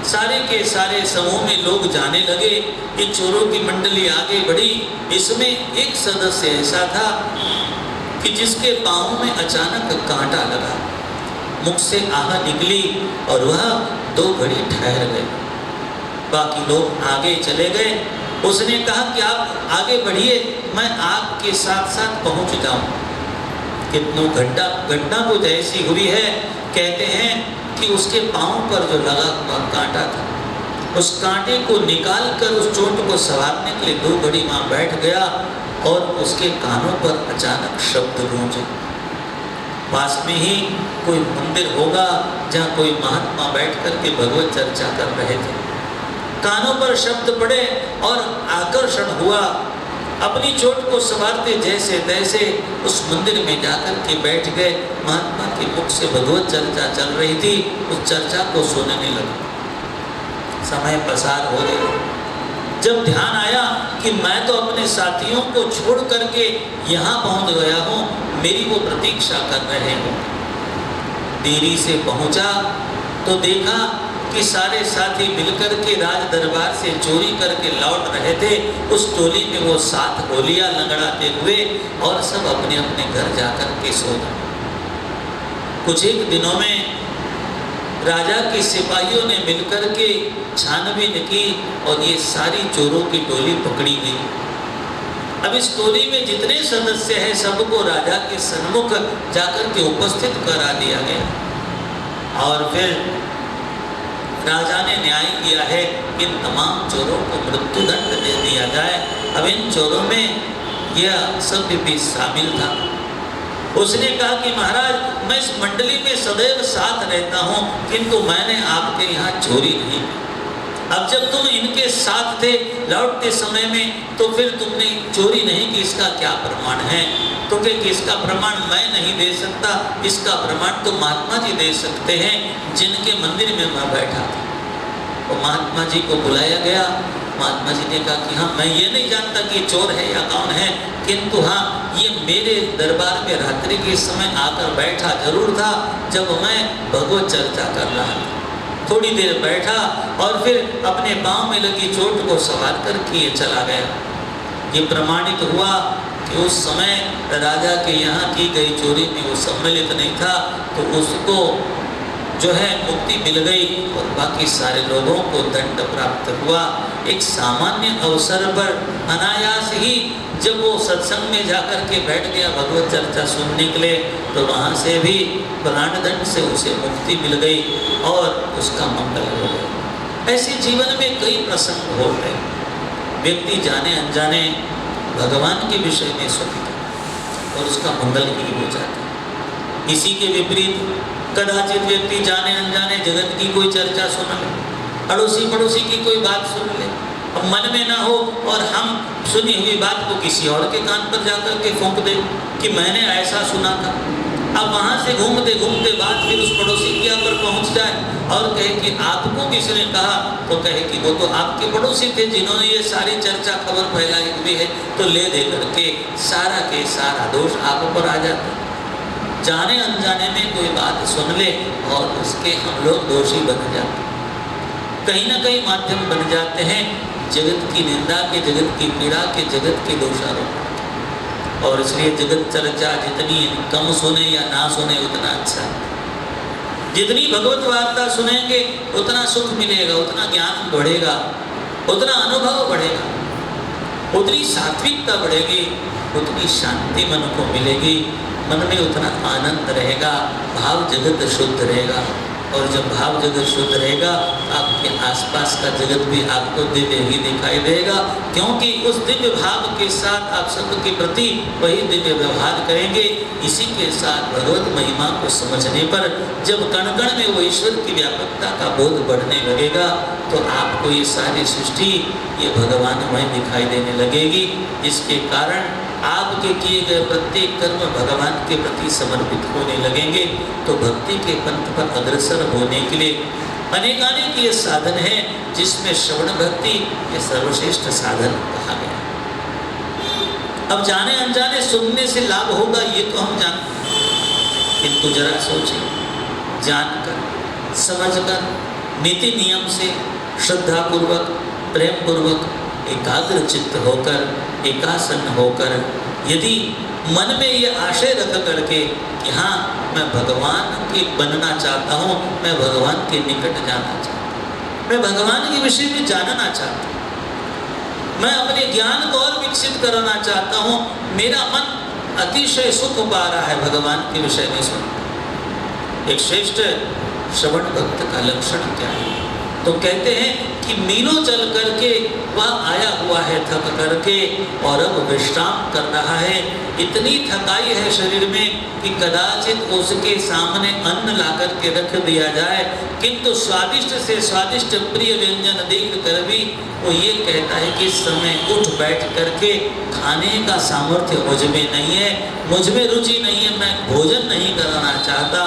Speaker 1: सारे के सारे समूह में लोग जाने लगे कि चोरों की मंडली आगे बढ़ी। इसमें एक सदस्य ऐसा था कि जिसके पांव में अचानक कांटा लगा, मुख से आह निकली और वह 2 घड़ी ठहर गए। बाकी लोग आगे चले गए। उसने कहा कि आप आगे बढ़िए, मैं आपके साथ साथ पहुंच जाऊं। कितनों घटना कुछ ऐसी हुई है, कहते हैं कि उसके पांव पर जो लगा हुआ कांटा था, उस कांटे को निकाल कर उस चोट को संवारने के लिए 2 घड़ी वहां बैठ गया और उसके कानों पर अचानक शब्द गूंजे। पास में ही कोई मंदिर होगा जहाँ कोई महात्मा बैठ कर के भगवत चर्चा कर रहे थे। कानों पर शब्द पड़े और आकर्षण हुआ। अपनी चोट को संवारते जैसे तैसे उस मंदिर में जाकर के बैठ गए। महात्मा के मुख से भगवत चर्चा चल रही थी, उस चर्चा को सुनने लगे। समय पसार हो गया। जब ध्यान आया कि मैं तो अपने साथियों को छोड़ करके यहाँ पहुँच गया हूँ, मेरी वो प्रतीक्षा कर रहे हैं। देरी से पहुँचा तो देखा कि सारे साथी मिलकर के राज दरबार से चोरी करके लौट रहे थे। उस टोली में वो 7 गोलियां लंगड़ाते हुए और सब अपने अपने घर जाकर के सो गए। कुछ एक दिनों में राजा के सिपाहियों ने मिलकर के छानबीन की और ये सारी चोरों की टोली पकड़ी गई। अब इस टोली में जितने सदस्य हैं सबको राजा के सन्मुख जाकर के उपस्थित करा दिया गया और फिर राजा ने न्याय किया है कि इन तमाम चोरों को मृत्युदंड दे दिया जाए। अब इन चोरों में यह सब भी शामिल था। उसने कहा कि महाराज, मैं इस मंडली में सदैव साथ रहता हूँ, किंतु मैंने आपके यहाँ चोरी नहीं। अब जब तुम इनके साथ थे लौटते समय में, तो फिर तुमने चोरी नहीं की, इसका क्या प्रमाण है? तो कि इसका प्रमाण मैं नहीं दे सकता, इसका प्रमाण तो महात्मा जी दे सकते हैं जिनके मंदिर में मैं बैठा था। तो महात्मा जी को बुलाया गया। महात्मा जी ने कहा कि हाँ, मैं ये नहीं जानता कि चोर है या कौन है, किंतु हाँ, ये मेरे दरबार में रात्रि के समय आकर बैठा जरूर था जब मैं भगवत चर्चा कर रहा था। थोड़ी देर बैठा और फिर अपने पांव में लगी चोट को संवार कर किए चला गया। ये प्रमाणित हुआ कि उस समय राजा के यहाँ की गई चोरी में वो सम्मिलित नहीं था, तो उसको जो है मुक्ति मिल गई और बाकी सारे लोगों को दंड प्राप्त हुआ। एक सामान्य अवसर पर अनायास ही जब वो सत्संग में जाकर के बैठ गया भगवत चर्चा सुनने के लिए, तो वहाँ से भी प्राणदंड से उसे मुक्ति मिल गई और उसका मंगल हो गया। ऐसे जीवन में कई प्रसंग हो गए। व्यक्ति जाने अनजाने भगवान के विषय में सोचता और उसका मंगल ही हो जाता। इसी के विपरीत कदाचित व्यक्ति जाने अनजाने जगत की कोई चर्चा सुन ले, अड़ोसी पड़ोसी की कोई बात सुन ले, अब मन में ना हो और हम सुनी हुई बात को किसी और के कान पर जाकर के फूंक दे कि मैंने ऐसा सुना था। अब वहाँ से घूमते घूमते बात फिर उस पड़ोसी के यहाँ पर पहुँच जाए और कहे कि आपको किसने कहा, तो कहे कि वो तो आपके पड़ोसी थे जिन्होंने ये सारी चर्चा खबर फैलाई हुई है, तो ले दे करके सारा के सारा दोष आप पर आ जाता। जाने अनजाने में कोई बात सुन ले और उसके हम लोग दोषी बन जाते, कहीं ना कहीं माध्यम बन जाते हैं जगत की निंदा के, जगत की पीड़ा के, जगत के दोषारोपण। और इसलिए जगत चर्चा जितनी कम सुने या ना सुने उतना अच्छा है। जितनी भगवत वार्ता सुनेंगे उतना सुख मिलेगा, उतना ज्ञान बढ़ेगा, उतना अनुभव बढ़ेगा, उतनी सात्विकता बढ़ेगी, उतनी शांति मन को मिलेगी, मन में उतना आनंद रहेगा, भाव जगत शुद्ध रहेगा। और जब भाव जगत शुद्ध रहेगा, आपके आसपास का जगत भी आपको दिव्य ही दिखाई देगा, क्योंकि उस दिव्य भाव के साथ आप सबके प्रति वही दिव्य व्यवहार करेंगे। इसी के साथ भगवत महिमा को समझने पर जब कण कण में वो ईश्वर की व्यापकता का बोध बढ़ने लगेगा, तो आपको ये सारी सृष्टि ये भगवानमय दिखाई देने लगेगी, जिसके कारण आपके किए गए प्रत्येक कर्म भगवान के प्रति समर्पित होने लगेंगे। तो भक्ति के पंथ पर अग्रसर होने के लिए अनेकानेक ये साधन है, जिसमें श्रवण भक्ति ये सर्वश्रेष्ठ साधन कहा गया। अब जाने अनजाने सुनने से लाभ होगा ये तो हम जानते हैं, किंतु जरा सोचें, जानकर समझकर नीति नियम से श्रद्धा पूर्वक प्रेम पूर्वक एकाग्र चित्त होकर एकासन होकर यदि मन में ये आशय रख करके कि हाँ मैं भगवान के बनना चाहता हूँ, मैं भगवान के निकट जाना चाहता हूँ, मैं भगवान के विषय में जानना चाहता हूँ, मैं अपने ज्ञान को और विकसित करना चाहता हूँ, मेरा मन अतिशय सुख पा रहा है भगवान के विषय में सुन। एक श्रेष्ठ श्रवण भक्त का लक्षण क्या है? तो कहते हैं कि मीलों चल करके वह आया हुआ है थक करके और अब विश्राम कर रहा है। इतनी थकाई है शरीर में कि कदाचित उसके सामने अन्न ला करके रख दिया जाए, किंतु स्वादिष्ट से स्वादिष्ट प्रिय व्यंजन देख कर भी वो ये कहता है कि इस समय उठ बैठ करके खाने का सामर्थ्य मुझ में नहीं है, मुझ में रुचि नहीं है, मैं भोजन नहीं करना चाहता।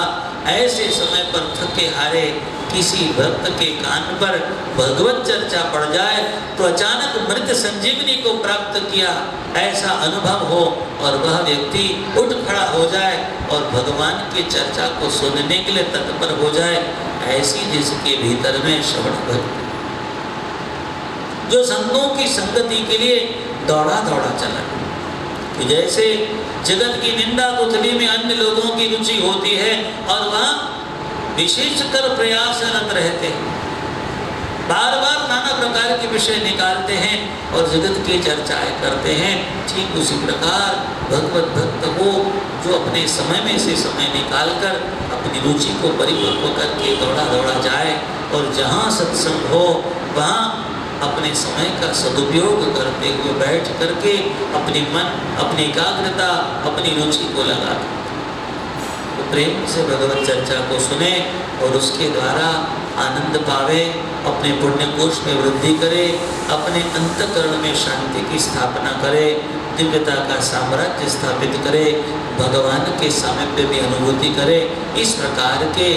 Speaker 1: ऐसे समय पर थके हारे किसी भक्त के कान पर भगवत चर्चा पड़ जाए तो अचानक मृत संजीवनी को प्राप्त किया ऐसा अनुभव हो और वह व्यक्ति उठ खड़ा हो जाए और भगवान की चर्चा को सुनने के लिए तत्पर हो जाए, ऐसी जिसके भीतर में श्रवण भक्ति, जो संतों की संगति के लिए दौड़ा दौड़ा चला, कि जैसे जगत की निंदा पुतली में अन्य लोगों की रुचि होती है और वह विशेषकर प्रयासरत रहते हैं, बार बार नाना प्रकार के विषय निकालते हैं और जगत की चर्चाएं करते हैं। ठीक उसी प्रकार भगवत भक्त हो जो अपने समय में से समय निकालकर अपनी रुचि को परिपक्व करके दौड़ा दौड़ा जाए और जहाँ सत्संग हो वहाँ अपने समय का सदुपयोग करते हुए बैठ करके अपनी मन, अपनी एकाग्रता, अपनी रुचि को लगा तो प्रेम से भगवत चर्चा को सुने और उसके द्वारा आनंद पावे, अपने पुण्य कोश में वृद्धि करे, अपने अंतःकरण में शांति की स्थापना करे, दिव्यता का साम्राज्य स्थापित करे, भगवान के सामीप्य भी अनुभूति करे। इस प्रकार के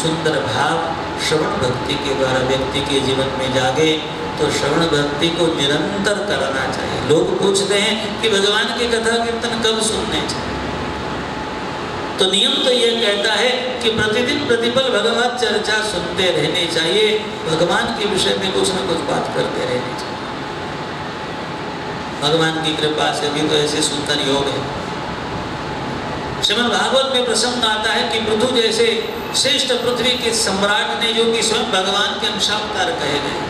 Speaker 1: सुंदर भाव श्रवण भक्ति के द्वारा व्यक्ति के जीवन में जागे तो श्रवण भक्ति को निरंतर करना चाहिए। लोग पूछते हैं कि भगवान की कथा कीर्तन कब सुनने चाहिए, तो नियम तो ये कहता है कि प्रतिदिन प्रतिपल भगवत चर्चा सुनते रहने चाहिए, भगवान के विषय में कुछ न कुछ बात करते रहने चाहिए। भगवान की कृपा से भी तो ऐसे सुंदर योग है। श्रीमद् भागवत में प्रसंग आता है कि पृथु जैसे श्रेष्ठ पृथ्वी के सम्राट ने, जो कि स्वयं भगवान के अंशावतार कहे गए,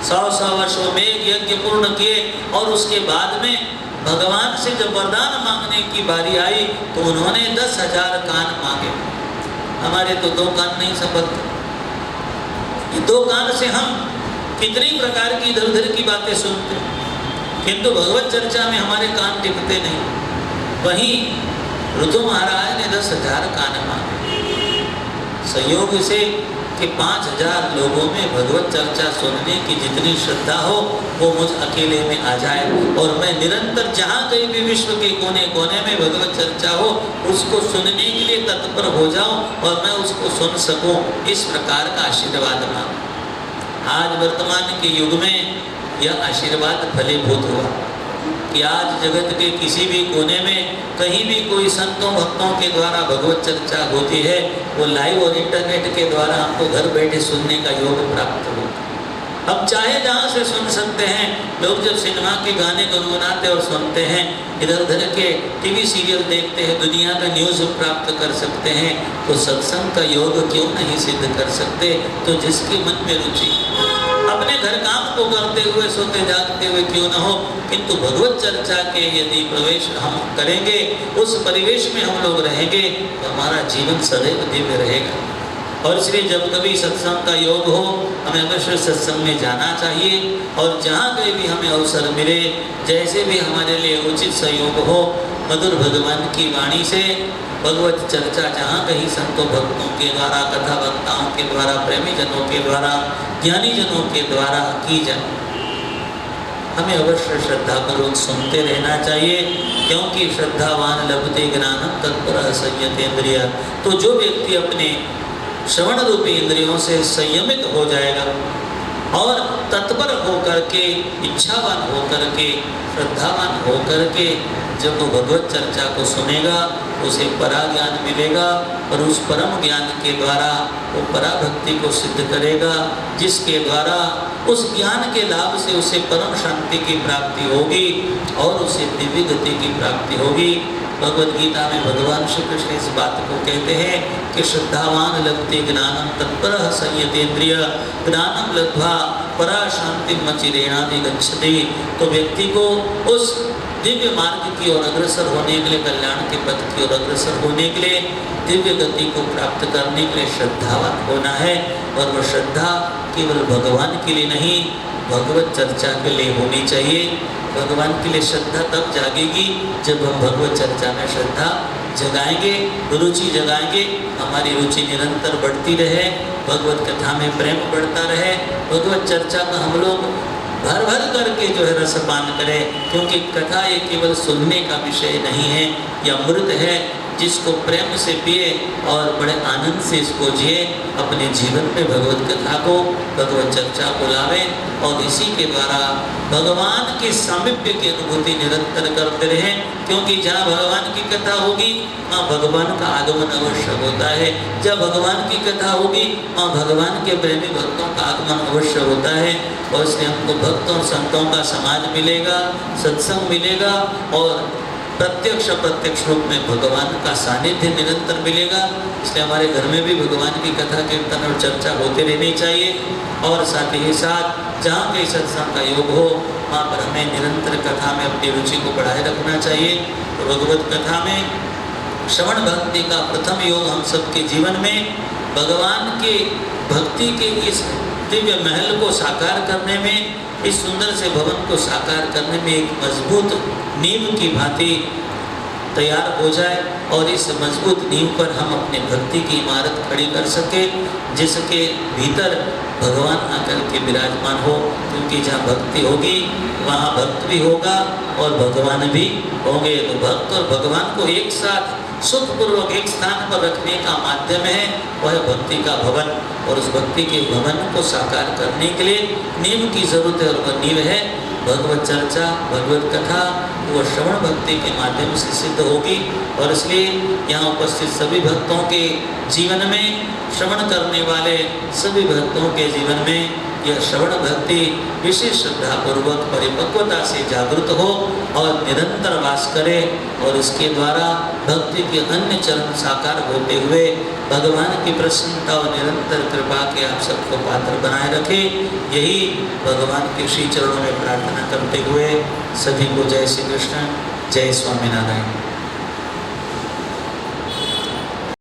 Speaker 1: 100 वर्षों में यज्ञ पूर्ण किए और उसके बाद में भगवान से जब वरदान मांगने की बारी आई तो उन्होंने 10,000 कान मांगे। हमारे तो 2 कान नहीं संभलते, ये 2 कान से हम कितनी प्रकार की इधर उधर की बातें सुनते, किंतु भगवत चर्चा में हमारे कान टिकते नहीं। वहीं ऋतु महाराज ने 10,000 कान मांगे, संयोग से कि 5,000 लोगों में भगवत चर्चा सुनने की जितनी श्रद्धा हो वो मुझ अकेले में आ जाए और मैं निरंतर जहाँ कहीं भी विश्व के कोने कोने में भगवत चर्चा हो उसको सुनने के लिए तत्पर हो जाऊं और मैं उसको सुन सकूं। इस प्रकार का आशीर्वाद मांगा। आज वर्तमान के युग में यह आशीर्वाद फलीभूत हुआ कि आज जगत के किसी भी कोने में कहीं भी कोई संतों भक्तों के द्वारा भगवत चर्चा होती है, वो लाइव और इंटरनेट के द्वारा हमको घर बैठे सुनने का योग प्राप्त हो। अब चाहे जहाँ से सुन सकते हैं। लोग जब सिनेमा के गाने गुनगुनाते और सुनते हैं, इधर उधर के टीवी सीरियल देखते हैं, दुनिया का न्यूज़ प्राप्त कर सकते हैं, तो सत्संग का योग क्यों नहीं सिद्ध कर सकते। तो जिसके मन में रुचि अपने घर काम को करते हुए सोते जागते हुए क्यों न हो, किंतु भगवत चर्चा के यदि प्रवेश हम करेंगे, उस परिवेश में हम लोग रहेंगे तो हमारा जीवन सदैव दिव्य रहेगा। और इसलिए जब कभी सत्संग का योग हो हमें अवश्य सत्संग में जाना चाहिए, और जहाँ कहीं भी हमें अवसर मिले, जैसे भी हमारे लिए उचित सहयोग हो, मधुर भगवान की वाणी से भगवत चर्चा जहाँ कहीं संतों भक्तों के द्वारा, कथा वक्ताओं के द्वारा, प्रेमी जनों के द्वारा, ज्ञानी जनों के द्वारा की जाए, हमें अवश्य श्रद्धापूर्वक सुनते रहना चाहिए, क्योंकि श्रद्धावान लभते ज्ञानम तत्परः संयतेन्द्रिय। तो जो व्यक्ति अपने श्रवण रूपी इंद्रियों से संयमित हो जाएगा और तत्पर होकर के, इच्छावान होकर के, श्रद्धावान होकर के जब वो भगवत चर्चा को सुनेगा, उसे परा ज्ञान मिलेगा, और उस परम ज्ञान के द्वारा वो पराभक्ति को सिद्ध करेगा, जिसके द्वारा उस ज्ञान के लाभ से उसे परम शांति की प्राप्ति होगी और उसे दिव्य गति की प्राप्ति होगी। भगवद गीता में भगवान श्री कृष्ण इस बात को कहते हैं कि श्रद्धावान लभते ज्ञानम तत्परः संयतेन्द्रिय, ज्ञानम लब्ध्वा परा शांति मचिरेणादि गच्छति। तो व्यक्ति को उस दिव्य मार्ग की ओर अग्रसर होने के लिए, कल्याण के पथ की ओर अग्रसर होने के लिए, दिव्य गति को प्राप्त करने के लिए श्रद्धावान होना है। और वह श्रद्धा केवल भगवान के लिए नहीं, भगवत चर्चा के लिए होनी चाहिए। भगवान के लिए श्रद्धा तब जागेगी जब हम भगवत चर्चा में श्रद्धा जगाएंगे, रुचि जगाएंगे, हमारी रुचि निरंतर बढ़ती रहे, भगवत कथा में प्रेम बढ़ता रहे, भगवत चर्चा का हम लोग भर भर करके जो है रसपान करें, क्योंकि कथा ये केवल सुनने का विषय नहीं है, यह अमृत है जिसको प्रेम से पिए और बड़े आनंद से इसको जिए, अपने जीवन में भगवत कथा को, भगवत चर्चा को लावे, और इसी के द्वारा भगवान के सामीप्य की अनुभूति निरंतर करते रहें। क्योंकि जहाँ भगवान की कथा होगी वहाँ भगवान का आगमन अवश्य होता है, जब भगवान की कथा होगी वहाँ भगवान के प्रेमी भक्तों का आगमन अवश्य होता है। और इसलिए हमको भक्तों संतों का समाज मिलेगा, सत्संग मिलेगा, और प्रत्यक्ष रूप में भगवान का सानिध्य निरंतर मिलेगा। इसलिए हमारे घर में भी भगवान की कथा कीर्तन और चर्चा होती रहनी चाहिए, और साथ ही साथ जहाँ कहीं सत्संग का योग हो वहाँ पर हमें निरंतर कथा में अपनी रुचि को बढ़ाए रखना चाहिए। तो भगवत कथा में श्रवण भक्ति का प्रथम योग हम सबके जीवन में भगवान के भक्ति के इस दिव्य महल को साकार करने में, इस सुंदर से भवन को साकार करने में एक मजबूत नींव की भांति तैयार हो जाए, और इस मजबूत नींव पर हम अपनी भक्ति की इमारत खड़ी कर सके, जिसके भीतर भगवान आकर के विराजमान हो। क्योंकि जहाँ भक्ति होगी वहाँ भक्त भी होगा और भगवान भी होंगे। तो भक्त और भगवान को एक साथ सुखपूर्वक एक स्थान पर रखने का माध्यम है वह भक्ति का भवन, और उस भक्ति के भवन को साकार करने के लिए नींव की जरूरत है, और वह नींव है भगवत चर्चा, भगवत कथा। वो श्रवण भक्ति के माध्यम से सिद्ध होगी, और इसलिए यहाँ उपस्थित सभी भक्तों के जीवन में, श्रवण करने वाले सभी भक्तों के जीवन में यह श्रवण भक्ति विशेष श्रद्धापूर्वक परिपक्वता से जागृत हो और निरंतर वास करे, और इसके द्वारा भक्ति के अन्य चरण साकार होते हुए भगवान की प्रसन्नता और निरंतर कृपा के आप सबको पात्र बनाए रखे। यही भगवान के श्री चरणों में प्रार्थना करते हुए सभी को जय श्री कृष्ण, जय स्वामीनारायण।